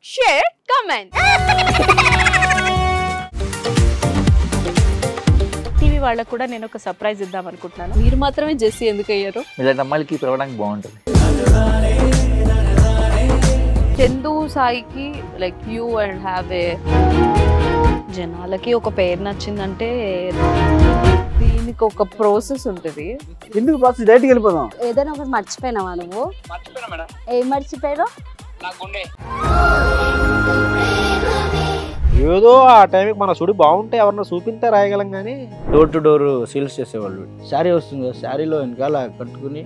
share, comment. TV వాళ్ళకు కూడా నేను ఒక సర్ప్రైజ్ ఇద్దాం అనుకుంటున్నాను. మీరు మాత్రమే జెస్సీ ఎందుకు అయ్యారు? ఇలాంటి అమ్మాయిలకి పిలవడానికి బాగుంటుంది. చందు సాయికి like you and have a జనాలకి ఒక పేరు నచ్చిందంటే దీనికి ఒక ప్రాసెస్ ఉంటుంది. ఎందుకు ప్రాసెస్ డైరెక్ట్‌గా వెళ్ళిపోదాం. ఏదైనా ఒకటి మర్చిపోయినావా నువ్వు? మర్చిపోయినా మేడం. ఏం మర్చిపోయావు? నా గుండె. ఏదో ఆ టైంకి మన సుడి బాగుంటే ఎవరన్నా చూపిస్తే రాయగలం కానీ డోర్ టు డోర్ సేల్స్ చేసేవాళ్ళు. శారీ వస్తుంది, శారీలో వెనకాల కట్టుకుని